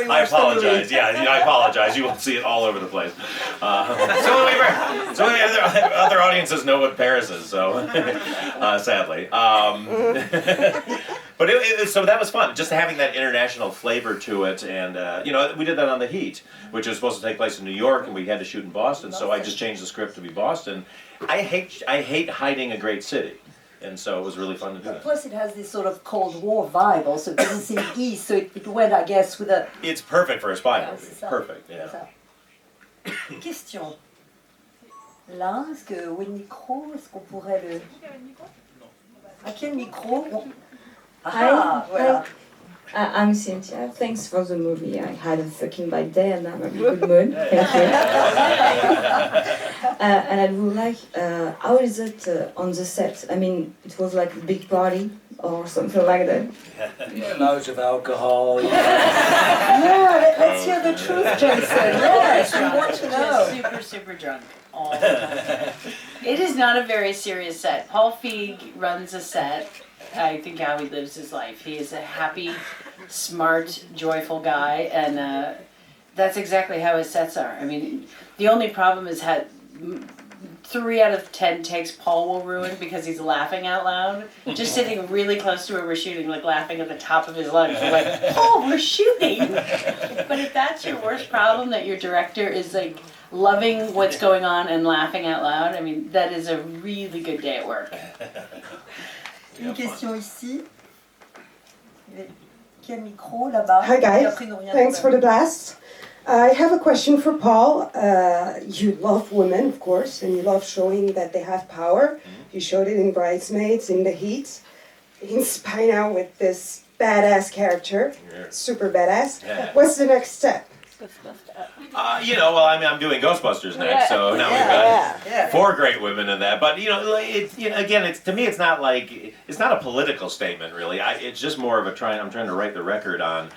you I watch the movie. apologize. Yeah, I apologize. You will see it all over the place. So other audiences know what Paris is. So sadly, but so that was fun. Just having that international flavor to it, and we did that on The Heat, which was supposed to take place in New York, and we had to shoot in Boston. So I just changed the script to be Boston. I hate hiding a great city. And so it was really fun to do that. Plus it has this sort of Cold War vibe also, it doesn't seem east, so it went, I guess, with a... It's perfect for a spy movie. Perfect, yeah. Question. Là, est-ce que, où est le micro? Est-ce qu'on pourrait le... À quel micro? Ah, voilà. I'm Cynthia. Thanks for the movie. I had a fucking bad day and I'm in a good mood. Thank you. And I would like, how is it on the set? I mean, it was like a big party or something like that. Yeah, loads of alcohol. Yeah, let's hear the truth, Jason. Yes, we want to know. Super drunk all the time. It is not a very serious set. Paul Feig runs a set. I think how he lives his life. He is a happy, smart, joyful guy, and that's exactly how his sets are. I mean, the only problem is 3 out of 10 takes Paul will ruin because he's laughing out loud. Just sitting really close to where we're shooting, like laughing at the top of his lungs. We're like, Paul, we're shooting! But if that's your worst problem, that your director is like loving what's going on and laughing out loud, I mean, that is a really good day at work. Une question ici. Quel micro là-bas? Hi guys, thanks for the blast. I have a question for Paul. You love women, of course, and you love showing that they have power. You showed it in Bridesmaids, in The Heat, in Spy Now with this badass character, super badass. Yeah. What's the next step? I'm doing Ghostbusters next, so now we've got 4 great women in that. But again, to me, it's not a political statement really. It's just more of I'm trying to write the record on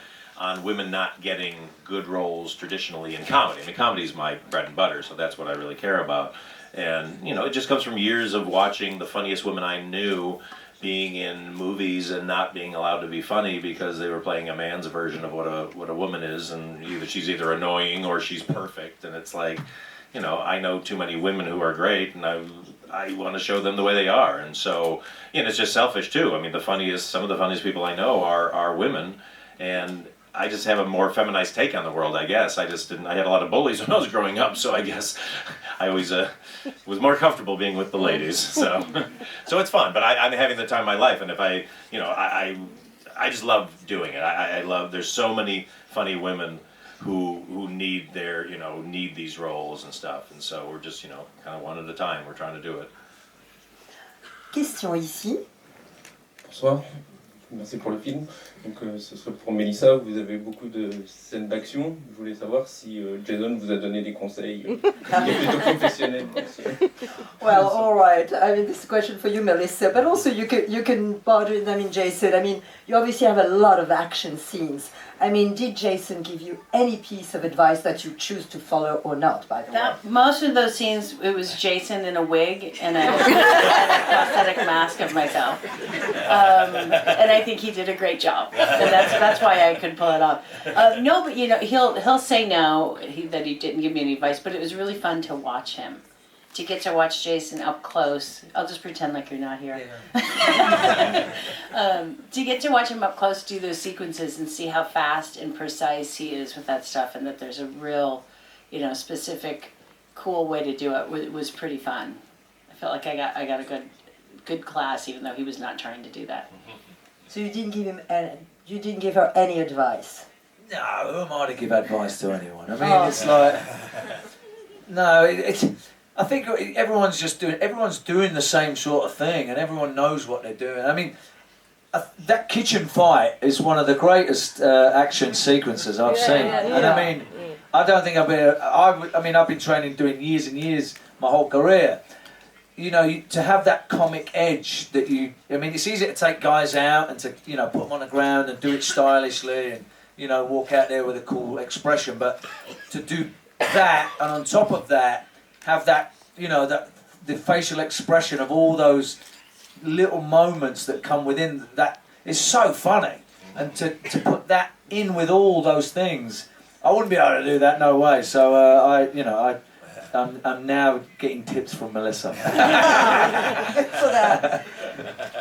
women not getting good roles traditionally in comedy. I mean, comedy is my bread and butter, so that's what I really care about. And it just comes from years of watching the funniest women I knew being in movies and not being allowed to be funny because they were playing a man's version of what a woman is, and she's either annoying or she's perfect, and it's like, I know too many women who are great, and I want to show them the way they are, and so it's just selfish too. I mean, some of the funniest people I know are women, and I just have a more feminized take on the world, I guess. I had a lot of bullies when I was growing up, so I guess I always was more comfortable being with the ladies. So it's fun, but I'm having the time of my life, and if I just love doing it. I love, there's so many funny women who need need these roles and stuff, and so we're just, kind of one at a time, we're trying to do it. Question ici. Bonsoir. Merci pour le film. Donc ce serait pour Mélissa, vous avez beaucoup de scènes d'action. Je voulais savoir si Jason vous a donné des conseils plutôt professionnels. Well, all right. I mean, this is a question for you, Melissa, but also you can bother it. I mean, Jason, I mean, you obviously have a lot of action scenes. I mean, did Jason give you any piece of advice that you choose to follow or not, by the way? Most of those scenes, it was Jason in a wig and a prosthetic mask of myself. And I think he did a great job. And that's why I could pull it off. No, but he'll say no, that he didn't give me any advice, but it was really fun to watch him. To get to watch Jason up close. I'll just pretend like you're not here. Yeah. To get to watch him up close do those sequences and see how fast and precise he is with that stuff, and that there's a real, specific, cool way to do it was pretty fun. I felt like I got a good class, even though he was not trying to do that. So you didn't give her any advice? No, who am I to give advice to anyone? I mean, it's like, no, it's. I think everyone's doing the same sort of thing, and everyone knows what they're doing. I mean, that kitchen fight is one of the greatest action sequences I've seen. And I mean, I don't think I've been training, doing years and years, my whole career. To have that comic edge that it's easy to take guys out and to, put them on the ground and do it stylishly and, walk out there with a cool expression. But to do that, and on top of that, have that, the facial expression of all those little moments that come within that is so funny. and to put that in with all those things, I wouldn't be able to do that, no way. So I'm now getting tips from Melissa.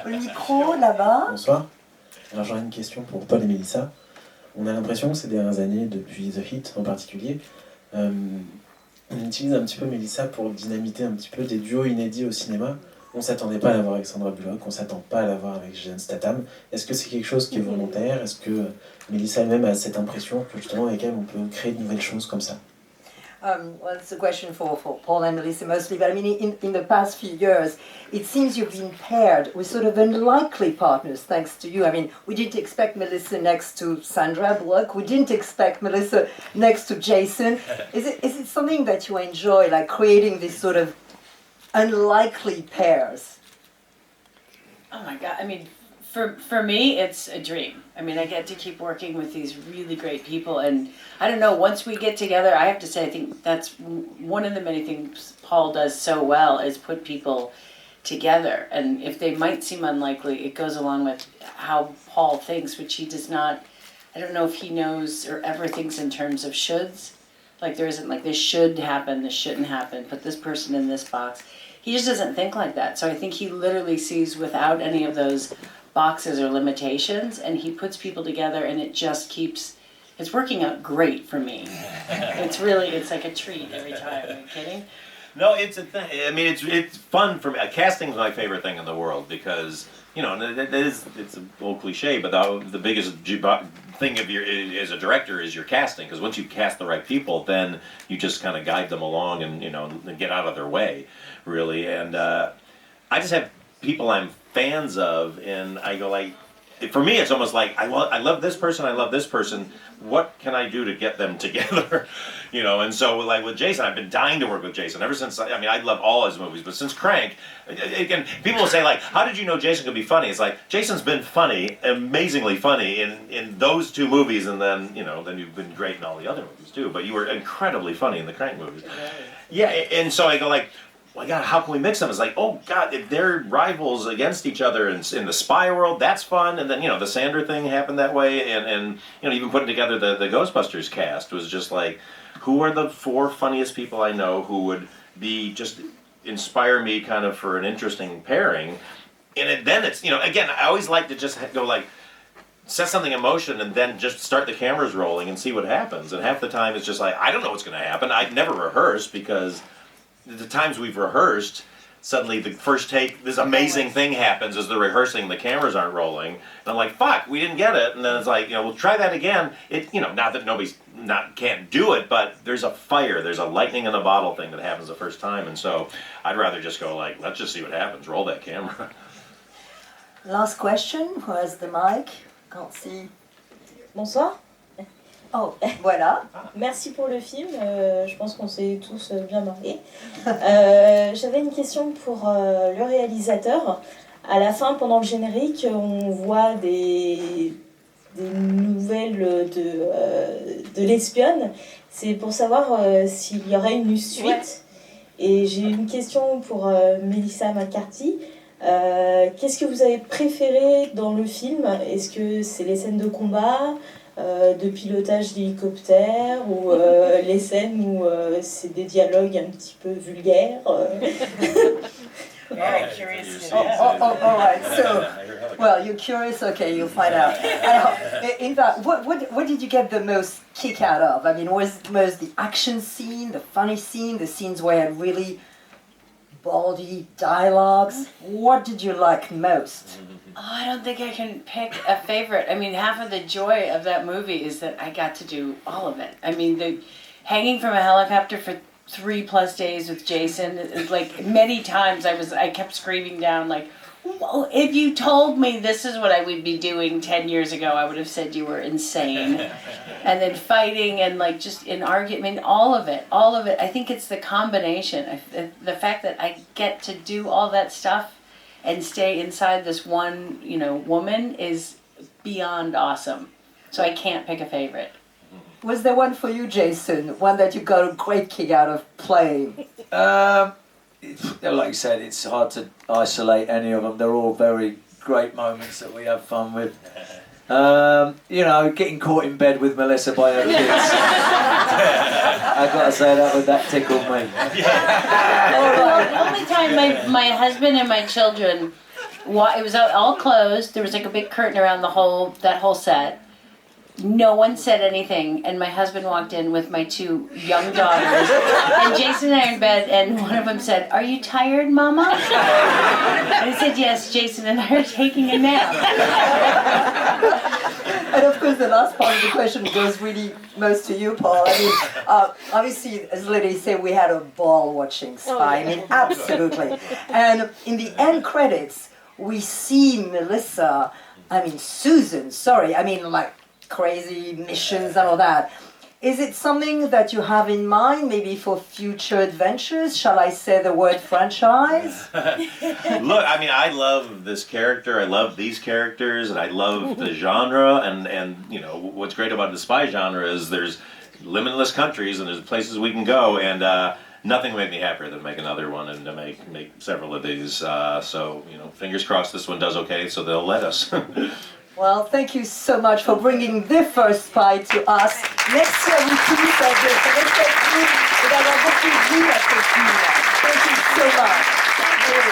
Le micro là-bas. Bonsoir. Alors j'aurais une question pour Paul et Mélissa. On a l'impression que ces dernières années, depuis The Hit en particulier, on utilise un petit peu Mélissa pour dynamiter un petit peu des duos inédits au cinéma. On s'attendait pas à la voir avec Sandra Bullock, on s'attend pas à la voir avec Jason Statham. Est-ce que c'est quelque chose qui est volontaire? Est-ce que Mélissa elle-même a cette impression que justement avec elle on peut créer de nouvelles choses comme ça? Well, it's a question for Paul and Melissa mostly, but I mean, in the past few years, it seems you've been paired with sort of unlikely partners, thanks to you. I mean, we didn't expect Melissa next to Sandra Bullock. We didn't expect Melissa next to Jason. Is it something that you enjoy, like creating these sort of unlikely pairs? Oh my God, I mean, for me, it's a dream. I mean, I get to keep working with these really great people, and I don't know, once we get together, I have to say, I think that's one of the many things Paul does so well, is put people together. And if they might seem unlikely, it goes along with how Paul thinks, which he does not, I don't know if he knows or ever thinks in terms of shoulds. Like there isn't like this should happen, this shouldn't happen, put this person in this box. He just doesn't think like that. So I think he literally sees without any of those boxes or limitations, and he puts people together, and it just keeps, it's working out great for me. It's like a treat every time. Are you kidding? No, it's a thing. I mean, it's fun for me. Casting's my favorite thing in the world because, you know, it's an old cliche, but the biggest thing of as a director is your casting, because once you cast the right people, then you just kind of guide them along and, you know, get out of their way, really. And I just have people I'm fans of, and I go like, for me it's almost like I love this person, I love this person, what can I do to get them together? You know, and so like with Jason, I've been dying to work with Jason ever since, I mean, I love all his movies, but since Crank, again, people will say like, how did you know Jason could be funny? It's like, Jason's been funny, amazingly funny in those two movies, and then, you know, then you've been great in all the other movies too, but you were incredibly funny in the Crank movies. Yeah, and so I go like, my God, how can we mix them? It's like, oh God, if they're rivals against each other in the spy world, that's fun. And then, you know, the Sandra thing happened that way, and you know, even putting together the Ghostbusters cast was just like, who are the four funniest people I know who would be just inspire me kind of for an interesting pairing? And then it's, you know, again, I always like to just go like, set something in motion and then just start the cameras rolling and see what happens. And half the time it's just like, I don't know what's going to happen. I'd never rehearse, because the times we've rehearsed, suddenly the first take, this amazing thing happens as they're rehearsing, the cameras aren't rolling, and I'm like, fuck, we didn't get it, and then it's like, you know, we'll try that again. It, you know, not that can't do it, but there's a fire, there's a lightning in a bottle thing that happens the first time, and so I'd rather just go like, let's just see what happens, roll that camera. Last question, who has the mic? Can't see. Bonsoir. Oh, voilà. Merci pour le film, je pense qu'on s'est tous bien marrés. J'avais une question pour le réalisateur. À la fin, pendant le générique, on voit des nouvelles de l'espionne. C'est pour savoir s'il y aurait une suite. Ouais. Et j'ai une question pour Melissa McCarthy. Qu'est-ce que vous avez préféré dans le film? Est-ce que c'est les scènes de combat, de pilotage d'hélicoptère, ou les scènes où c'est des dialogues un petit peu vulgaires? Very curious. All right. So, well, you're curious. Okay, you'll find out. In fact, what did you get the most kick out of? I mean, was it most the action scene, the funny scene, the scenes where it really bawdy dialogues? What did you like most? Oh, I don't think I can pick a favorite. I mean, half of the joy of that movie is that I got to do all of it. I mean, the hanging from a helicopter for 3+ days with Jason, like many times I kept screaming down like, well, if you told me this is what I would be doing 10 years ago, I would have said you were insane. And then fighting and like just in argument, all of it. I think it's the combination. The fact that I get to do all that stuff and stay inside this one, you know, woman is beyond awesome. So I can't pick a favorite. Was there one for you, Jason? One that you got a great kick out of playing? Like you said, it's hard to isolate any of them. They're all very great moments that we have fun with. You know, getting caught in bed with Melissa by her kids. I gotta say that tickled me. The only time my husband and my children, it was all closed. There was like a big curtain around that whole set. No one said anything, and my husband walked in with my two young daughters, and Jason and I are in bed, and one of them said, "Are you tired, Mama?" And I said, "Yes, Jason and I are taking a nap." And of course, the last part of the question goes really most to you, Paul. I mean, obviously, as Lily said, we had a ball watching Spy. I mean, absolutely. And in the end credits, we see Melissa, Susan, like crazy missions and all that. Is it something that you have in mind, maybe for future adventures? Shall I say the word franchise? Look, I love this character. I love these characters, and I love the genre. And you know, what's great about the spy genre is there's limitless countries and there's places we can go. And nothing would make me happier than make another one and to make several of these. So you know, fingers crossed this one does okay, so they'll let us. Well, thank you so much for bringing the first Spy to us. Next year, we finish this. Thank you so much. Really.